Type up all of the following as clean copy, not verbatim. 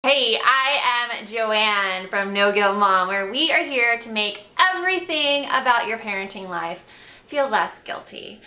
Hey, I am Joanne from No Guilt Mom, where we are here to make everything about your parenting life feel less guilty.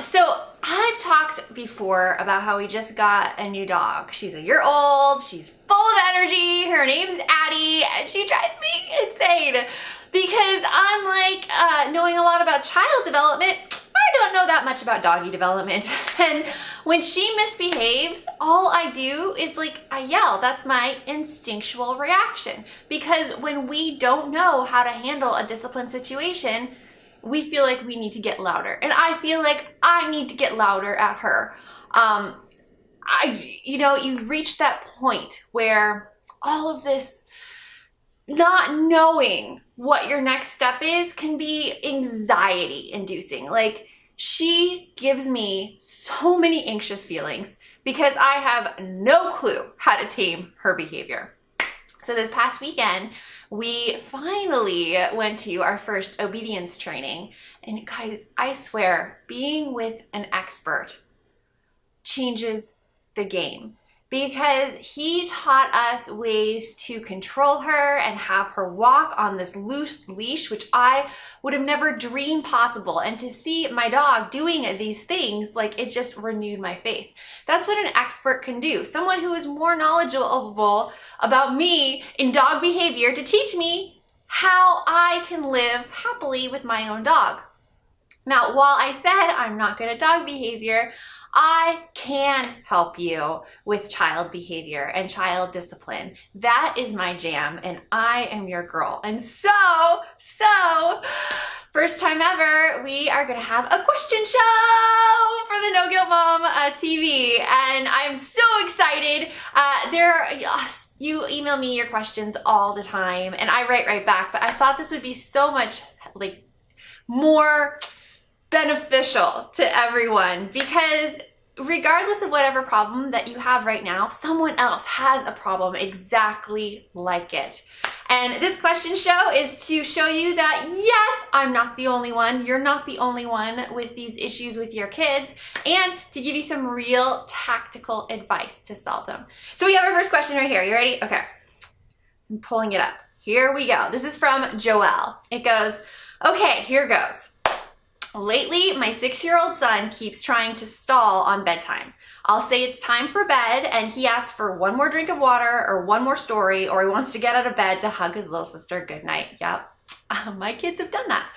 So I've talked before about how we just got a new dog. She's a year old, she's full of energy, her name's Addie, and she drives me insane because unlike knowing a lot about child development, I don't know that much about doggy development. And when she misbehaves, all I do is I yell. That's my instinctual reaction. Because when we don't know how to handle a discipline situation, we feel like we need to get louder. And I feel like I need to get louder at her. You reach that point where all of this not knowing what your next step is can be anxiety inducing. She gives me so many anxious feelings because I have no clue how to tame her behavior. So this past weekend, we finally went to our first obedience training. And guys, I swear, being with an expert changes the game, because he taught us ways to control her and have her walk on this loose leash, which I would have never dreamed possible. And to see my dog doing these things, it just renewed my faith. That's what an expert can do. Someone who is more knowledgeable about me in dog behavior to teach me how I can live happily with my own dog. Now, while I said I'm not good at dog behavior, I can help you with child behavior and child discipline. That is my jam, and I am your girl. And so, first time ever, we are gonna have a question show for the No Guilt Mom TV, and I'm so excited. You email me your questions all the time, and I write right back, but I thought this would be so much more beneficial to everyone, because regardless of whatever problem that you have right now, someone else has a problem exactly like it. And this question show is to show you that yes, I'm not the only one. You're not the only one with these issues with your kids, and to give you some real tactical advice to solve them. So we have our first question right here. You ready? Okay. I'm pulling it up. Here we go. This is from Joelle. It goes, okay, here goes. Lately, my 6-year-old son keeps trying to stall on bedtime. I'll say it's time for bed, and he asks for one more drink of water or one more story, or he wants to get out of bed to hug his little sister goodnight. Yep, my kids have done that.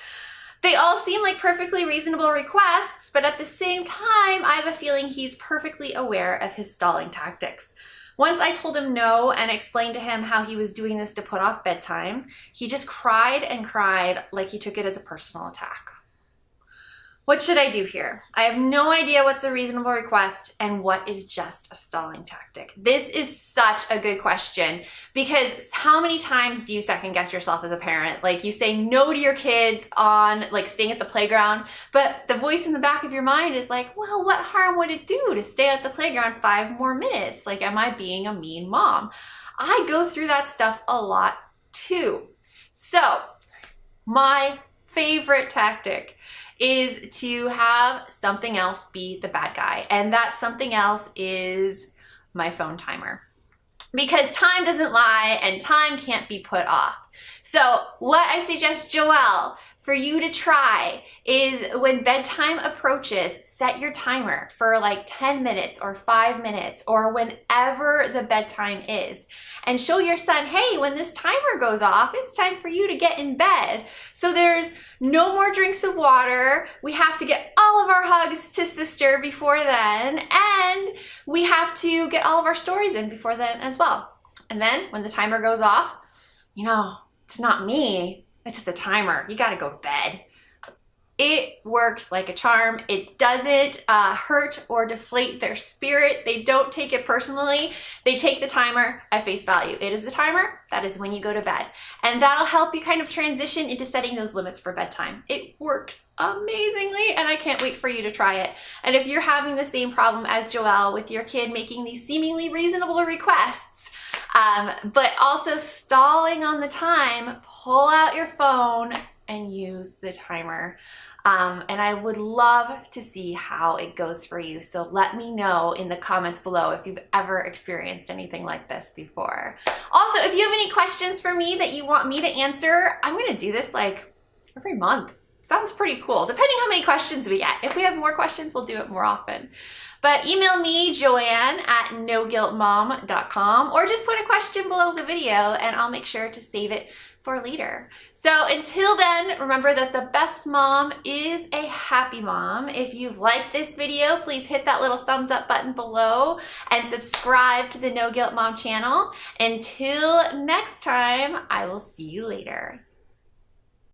They all seem like perfectly reasonable requests, but at the same time, I have a feeling he's perfectly aware of his stalling tactics. Once I told him no and explained to him how he was doing this to put off bedtime, he just cried and cried like he took it as a personal attack. What should I do here? I have no idea what's a reasonable request and what is just a stalling tactic. This is such a good question, because how many times do you second guess yourself as a parent? You say no to your kids on staying at the playground, but the voice in the back of your mind is well, what harm would it do to stay at the playground 5 more minutes? Am I being a mean mom? I go through that stuff a lot too. So my favorite tactic is to have something else be the bad guy. And that something else is my phone timer. Because time doesn't lie and time can't be put off. So what I suggest, Joelle, for you to try is when bedtime approaches, set your timer for 10 minutes or 5 minutes or whenever the bedtime is. And show your son, hey, when this timer goes off, it's time for you to get in bed. So there's no more drinks of water. We have to get all of our hugs to sister before then. And we have to get all of our stories in before then as well. And then when the timer goes off, it's not me, it's the timer. You gotta go to bed. It works like a charm. It doesn't hurt or deflate their spirit. They don't take it personally. They take the timer at face value. It is the timer. That is when you go to bed. And that'll help you kind of transition into setting those limits for bedtime. It works amazingly, and I can't wait for you to try it. And if you're having the same problem as Joelle with your kid making these seemingly reasonable requests, but also stalling on the time, pull out your phone and use the timer. And I would love to see how it goes for you. So let me know in the comments below if you've ever experienced anything like this before. Also, if you have any questions for me that you want me to answer, I'm gonna do this like every month. Sounds pretty cool, depending how many questions we get. If we have more questions, we'll do it more often. But email me, joanne@noguiltmom.com, or just put a question below the video and I'll make sure to save it for later. So until then, remember that the best mom is a happy mom. If you've liked this video, please hit that little thumbs up button below and subscribe to the No Guilt Mom channel. Until next time, I will see you later.